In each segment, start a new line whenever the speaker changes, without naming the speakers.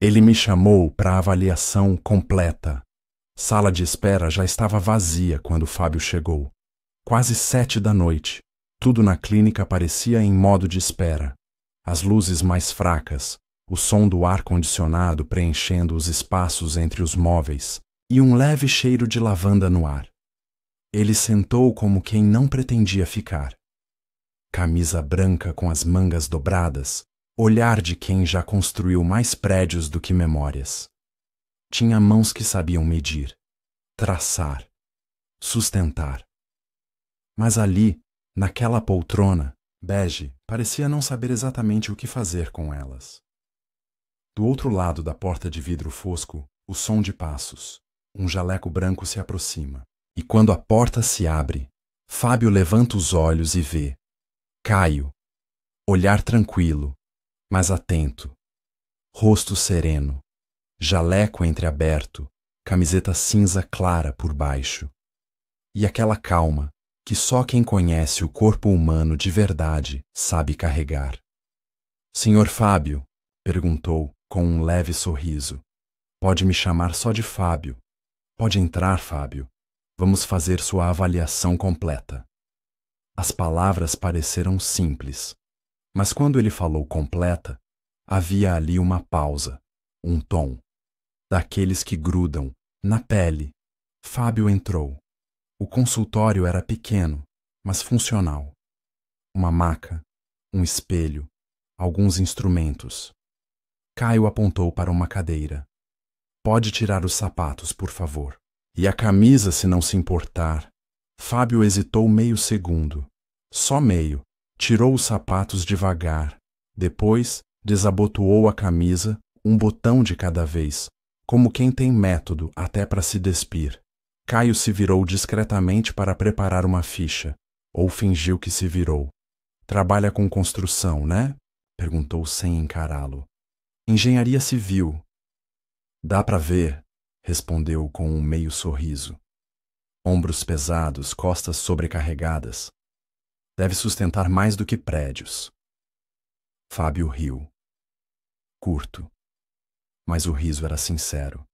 Ele me chamou para a avaliação completa. Sala de espera já estava vazia quando Fábio chegou. Quase 7 da noite. Tudo na clínica parecia em modo de espera. As luzes mais fracas, o som do ar-condicionado preenchendo os espaços entre os móveis e um leve cheiro de lavanda no ar. Ele sentou como quem não pretendia ficar. Camisa branca com as mangas dobradas, olhar de quem já construiu mais prédios do que memórias. Tinha mãos que sabiam medir, traçar, sustentar. Mas ali, naquela poltrona, bege, parecia não saber exatamente o que fazer com elas. Do outro lado da porta de vidro fosco, o som de passos. Um jaleco branco se aproxima. E quando a porta se abre, Fábio levanta os olhos e vê Caio. Olhar tranquilo, mas atento. Rosto sereno. Jaleco entreaberto, camiseta cinza clara por baixo. E aquela calma que só quem conhece o corpo humano de verdade sabe carregar. Senhor Fábio, perguntou com um leve sorriso. Pode me chamar só de Fábio. Pode entrar, Fábio. Vamos fazer sua avaliação completa. As palavras pareceram simples, mas quando ele falou completa, havia ali uma pausa, um tom, daqueles que grudam, na pele. Fábio entrou. O consultório era pequeno, mas funcional. Uma maca, um espelho, alguns instrumentos. Caio apontou para uma cadeira. Pode tirar os sapatos, por favor. E a camisa, se não se importar. Fábio hesitou meio segundo. Só meio. Tirou os sapatos devagar. Depois, desabotoou a camisa, um botão de cada vez, como quem tem método até para se despir. Caio se virou discretamente para preparar uma ficha, ou fingiu que se virou. Trabalha com construção, né? Perguntou sem encará-lo. Engenharia civil. Dá para ver, respondeu com um meio sorriso. Ombros pesados, costas sobrecarregadas. Deve sustentar mais do que prédios. Fábio riu. Curto. Mas o riso era sincero.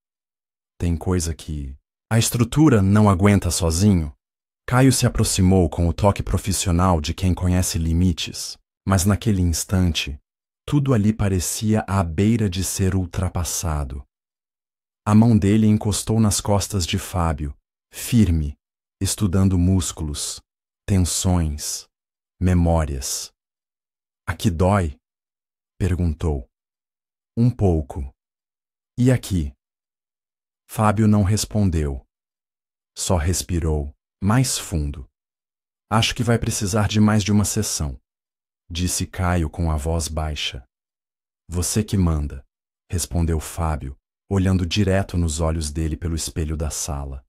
Tem coisa que... A estrutura não aguenta sozinho. Caio se aproximou com o toque profissional de quem conhece limites, mas naquele instante, tudo ali parecia à beira de ser ultrapassado. A mão dele encostou nas costas de Fábio, firme, estudando músculos, tensões, memórias. Aqui dói? Perguntou. Um pouco. E aqui? Fábio não respondeu. Só respirou, mais fundo. Acho que vai precisar de mais de uma sessão, disse Caio com a voz baixa. Você que manda, respondeu Fábio, olhando direto nos olhos dele pelo espelho da sala.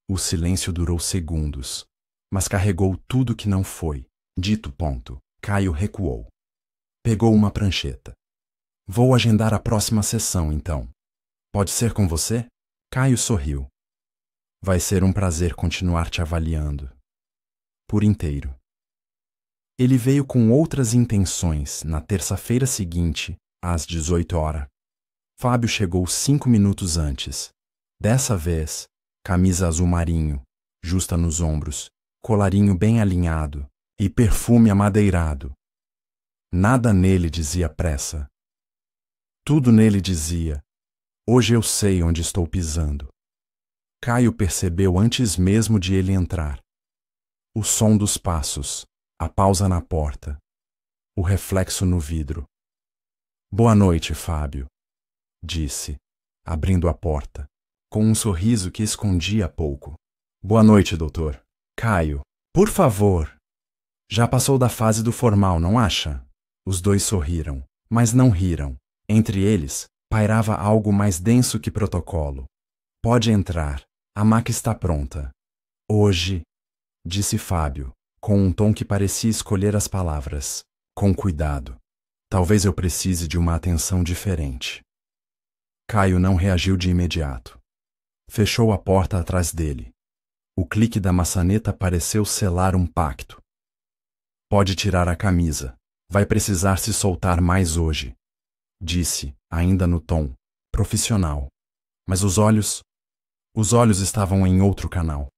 O silêncio durou segundos, mas carregou tudo que não foi. Dito ponto, Caio recuou. Pegou uma prancheta. Vou agendar a próxima sessão, então. Pode ser com você? Caio sorriu. Vai ser um prazer continuar te avaliando. Por inteiro. Ele veio com outras intenções na terça-feira seguinte, às 18h. Fábio chegou 5 minutos antes. Dessa vez, camisa azul marinho, justa nos ombros, colarinho bem alinhado e perfume amadeirado. Nada nele dizia pressa. Tudo nele dizia: hoje eu sei onde estou pisando. Caio percebeu antes mesmo de ele entrar. O som dos passos, a pausa na porta, o reflexo no vidro. Boa noite, Fábio, disse, abrindo a porta, com um sorriso que escondia pouco. Boa noite, doutor. Caio, por favor. Já passou da fase do formal, não acha? Os dois sorriram, mas não riram. Entre eles, pairava algo mais denso que protocolo. Pode entrar, a maca está pronta. Hoje, disse Fábio, com um tom que parecia escolher as palavras. Com cuidado. Talvez eu precise de uma atenção diferente. Caio não reagiu de imediato. Fechou a porta atrás dele. O clique da maçaneta pareceu selar um pacto. Pode tirar a camisa. Vai precisar se soltar mais hoje, disse, ainda no tom profissional, mas os olhos estavam em outro canal.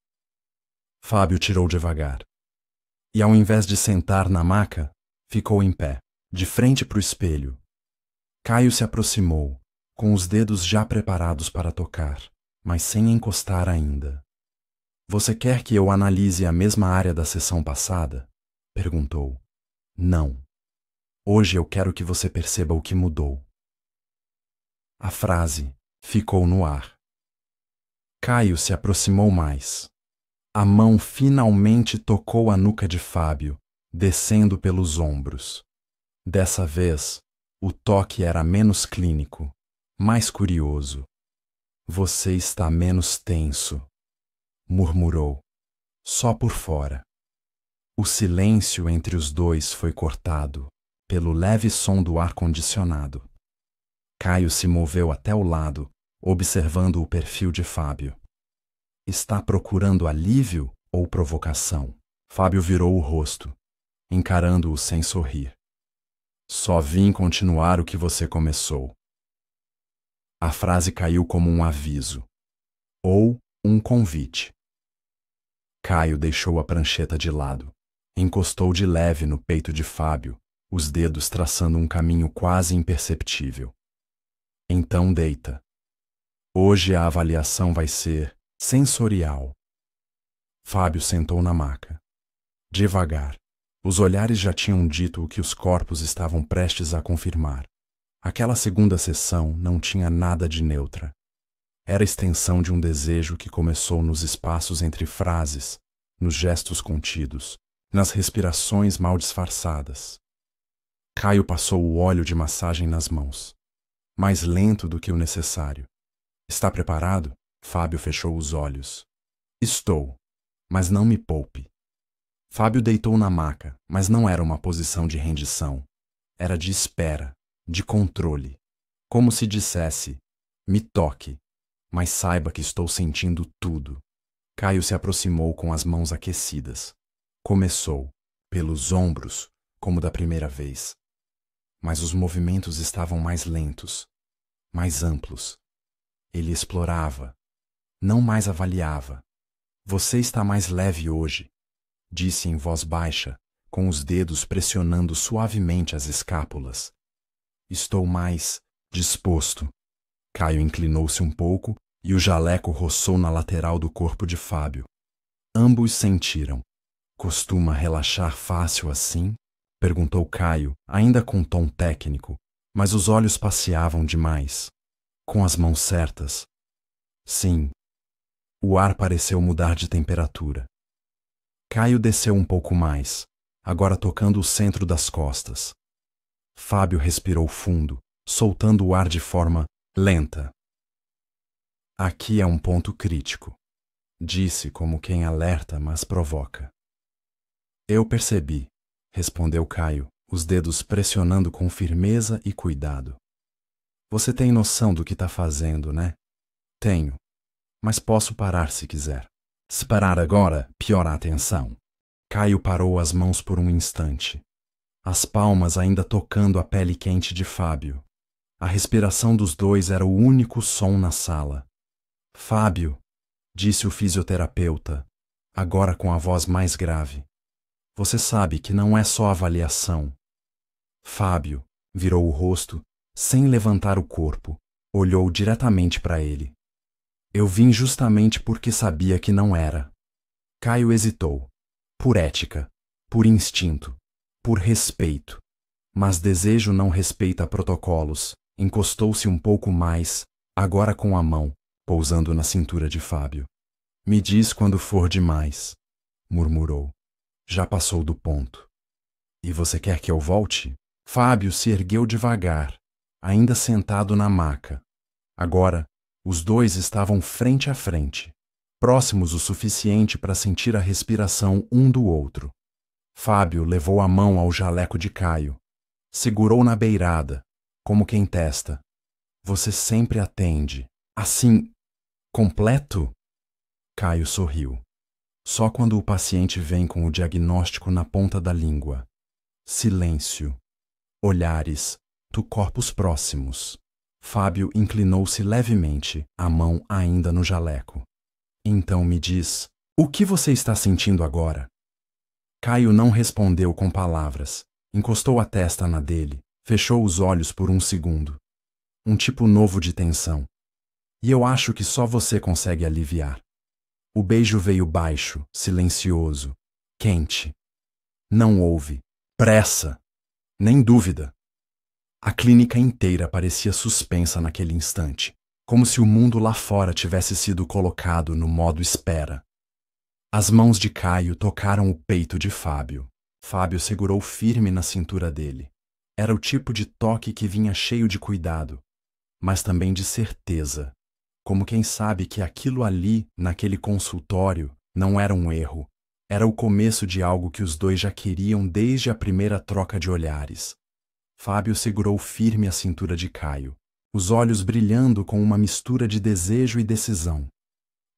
Fábio tirou devagar. E ao invés de sentar na maca, ficou em pé, de frente para o espelho. Caio se aproximou, com os dedos já preparados para tocar, mas sem encostar ainda. Você quer que eu analise a mesma área da sessão passada? Perguntou. Não. Hoje eu quero que você perceba o que mudou. A frase ficou no ar. Caio se aproximou mais. A mão finalmente tocou a nuca de Fábio, descendo pelos ombros. Dessa vez, o toque era menos clínico, mais curioso. Você está menos tenso, murmurou, só por fora. O silêncio entre os dois foi cortado pelo leve som do ar-condicionado. Caio se moveu até o lado, observando o perfil de Fábio. Está procurando alívio ou provocação? Fábio virou o rosto, encarando-o sem sorrir. Só vim continuar o que você começou. A frase caiu como um aviso, ou um convite. Caio deixou a prancheta de lado, encostou de leve no peito de Fábio, os dedos traçando um caminho quase imperceptível. Então deita. Hoje a avaliação vai ser sensorial. Fábio sentou na maca. Devagar. Os olhares já tinham dito o que os corpos estavam prestes a confirmar. Aquela segunda sessão não tinha nada de neutra. Era a extensão de um desejo que começou nos espaços entre frases, nos gestos contidos, nas respirações mal disfarçadas. Caio passou o óleo de massagem nas mãos, mais lento do que o necessário. Está preparado? Fábio fechou os olhos. Estou, mas não me poupe. Fábio deitou na maca, mas não era uma posição de rendição. Era de espera, de controle. Como se dissesse, me toque, mas saiba que estou sentindo tudo. Caio se aproximou com as mãos aquecidas. Começou, pelos ombros, como da primeira vez. Mas os movimentos estavam mais lentos, mais amplos. Ele explorava, não mais avaliava. Você está mais leve hoje, disse em voz baixa, com os dedos pressionando suavemente as escápulas. Estou mais disposto. Caio inclinou-se um pouco e o jaleco roçou na lateral do corpo de Fábio. Ambos sentiram. Costuma relaxar fácil assim? Perguntou Caio, ainda com tom técnico, mas os olhos passeavam demais. Com as mãos certas. Sim. O ar pareceu mudar de temperatura. Caio desceu um pouco mais, agora tocando o centro das costas. Fábio respirou fundo, soltando o ar de forma lenta. Aqui é um ponto crítico, disse como quem alerta, mas provoca. Eu percebi, respondeu Caio, os dedos pressionando com firmeza e cuidado. Você tem noção do que está fazendo, né? Tenho, mas posso parar se quiser. Se parar agora, piora a tensão. Caio parou as mãos por um instante, as palmas ainda tocando a pele quente de Fábio. A respiração dos dois era o único som na sala. Fábio, disse o fisioterapeuta, agora com a voz mais grave. Você sabe que não é só avaliação. Fábio virou o rosto, sem levantar o corpo, olhou diretamente para ele. Eu vim justamente porque sabia que não era. Caio hesitou. Por ética, por instinto, por respeito. Mas desejo não respeita protocolos. Encostou-se um pouco mais, agora com a mão, pousando na cintura de Fábio. Me diz quando for demais, murmurou. Já passou do ponto. E você quer que eu volte? Fábio se ergueu devagar, ainda sentado na maca. Agora, os dois estavam frente a frente, próximos o suficiente para sentir a respiração um do outro. Fábio levou a mão ao jaleco de Caio. Segurou na beirada, como quem testa. Você sempre atende. Assim, completo? Caio sorriu. Só quando o paciente vem com o diagnóstico na ponta da língua. Silêncio. Olhares, corpos próximos. Fábio inclinou-se levemente, a mão ainda no jaleco. Então me diz, o que você está sentindo agora? Caio não respondeu com palavras. Encostou a testa na dele, fechou os olhos por um segundo. Um tipo novo de tensão. E eu acho que só você consegue aliviar. O beijo veio baixo, silencioso, quente. Não houve pressa, nem dúvida. A clínica inteira parecia suspensa naquele instante, como se o mundo lá fora tivesse sido colocado no modo espera. As mãos de Caio tocaram o peito de Fábio. Fábio segurou firme na cintura dele. Era o tipo de toque que vinha cheio de cuidado, mas também de certeza, como quem sabe que aquilo ali, naquele consultório, não era um erro. Era o começo de algo que os dois já queriam desde a primeira troca de olhares. Fábio segurou firme a cintura de Caio, os olhos brilhando com uma mistura de desejo e decisão.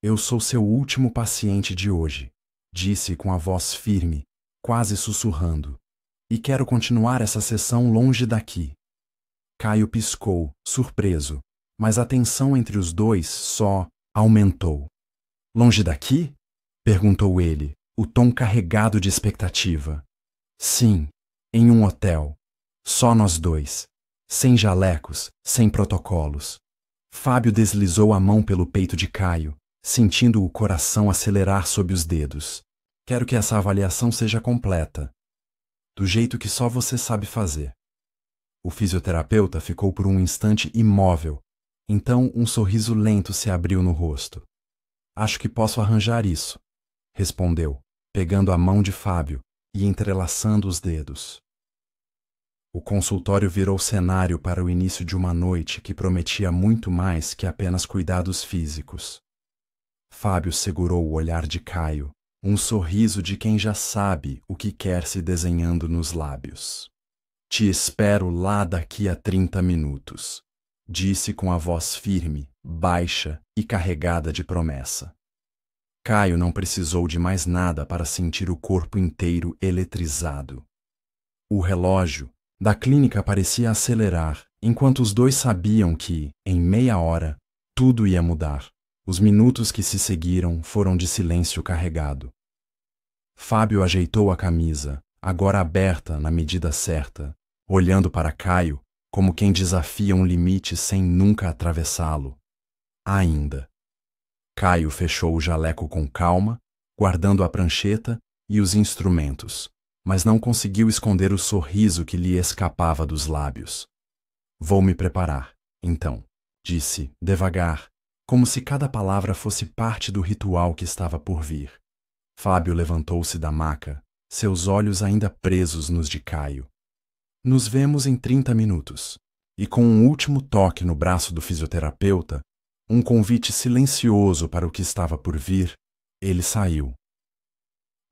Eu sou seu último paciente de hoje, disse com a voz firme, quase sussurrando. E quero continuar essa sessão longe daqui. Caio piscou, surpreso, mas a tensão entre os dois só aumentou. Longe daqui? Perguntou ele, o tom carregado de expectativa. Sim, em um hotel. Só nós dois. Sem jalecos, sem protocolos. Fábio deslizou a mão pelo peito de Caio, sentindo o coração acelerar sob os dedos. Quero que essa avaliação seja completa, do jeito que só você sabe fazer. O fisioterapeuta ficou por um instante imóvel, então um sorriso lento se abriu no rosto. Acho que posso arranjar isso, respondeu, pegando a mão de Fábio e entrelaçando os dedos. O consultório virou cenário para o início de uma noite que prometia muito mais que apenas cuidados físicos. Fábio segurou o olhar de Caio, um sorriso de quem já sabe o que quer se desenhando nos lábios. Te espero lá daqui a 30 minutos, disse com a voz firme, baixa e carregada de promessa. Caio não precisou de mais nada para sentir o corpo inteiro eletrizado. O relógio da clínica parecia acelerar, enquanto os dois sabiam que, em meia hora, tudo ia mudar. Os minutos que se seguiram foram de silêncio carregado. Fábio ajeitou a camisa, agora aberta na medida certa, olhando para Caio como quem desafia um limite sem nunca atravessá-lo. Ainda. Caio fechou o jaleco com calma, guardando a prancheta e os instrumentos, mas não conseguiu esconder o sorriso que lhe escapava dos lábios. Vou me preparar, então, disse, devagar, como se cada palavra fosse parte do ritual que estava por vir. Fábio levantou-se da maca, seus olhos ainda presos nos de Caio. Nos vemos em 30 minutos. E com um último toque no braço do fisioterapeuta, um convite silencioso para o que estava por vir, ele saiu.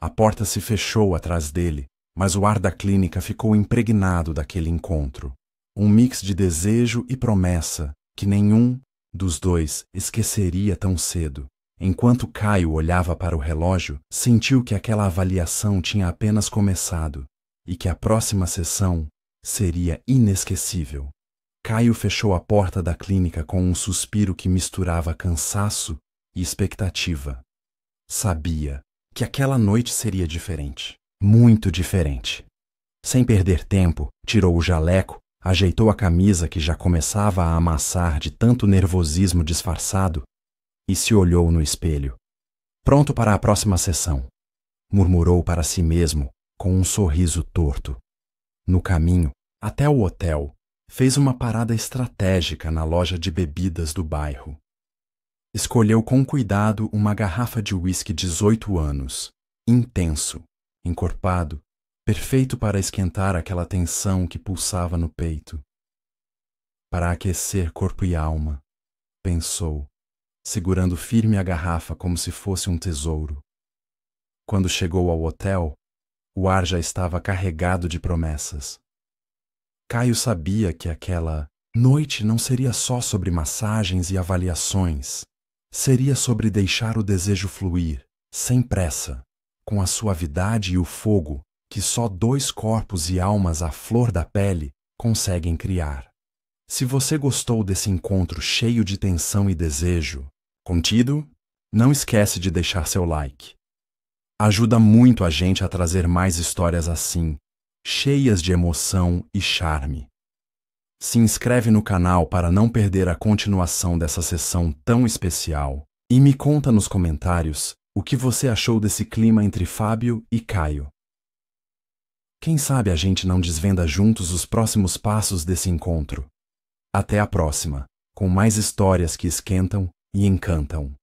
A porta se fechou atrás dele, mas o ar da clínica ficou impregnado daquele encontro. Um mix de desejo e promessa que nenhum dos dois esqueceria tão cedo. Enquanto Caio olhava para o relógio, sentiu que aquela avaliação tinha apenas começado e que a próxima sessão seria inesquecível. Caio fechou a porta da clínica com um suspiro que misturava cansaço e expectativa. Sabia que aquela noite seria diferente, muito diferente. Sem perder tempo, tirou o jaleco, ajeitou a camisa que já começava a amassar de tanto nervosismo disfarçado e se olhou no espelho. Pronto para a próxima sessão, murmurou para si mesmo com um sorriso torto. No caminho, até o hotel, fez uma parada estratégica na loja de bebidas do bairro. Escolheu com cuidado uma garrafa de uísque 18 anos, intenso, encorpado, perfeito para esquentar aquela tensão que pulsava no peito. Para aquecer corpo e alma, pensou, segurando firme a garrafa como se fosse um tesouro. Quando chegou ao hotel, o ar já estava carregado de promessas. Caio sabia que aquela noite não seria só sobre massagens e avaliações. Seria sobre deixar o desejo fluir, sem pressa, com a suavidade e o fogo que só dois corpos e almas à flor da pele conseguem criar. Se você gostou desse encontro cheio de tensão e desejo contido, não esquece de deixar seu like. Ajuda muito a gente a trazer mais histórias assim, cheias de emoção e charme. Se inscreve no canal para não perder a continuação dessa sessão tão especial e me conta nos comentários o que você achou desse clima entre Fábio e Caio. Quem sabe a gente não desvenda juntos os próximos passos desse encontro. Até a próxima, com mais histórias que esquentam e encantam.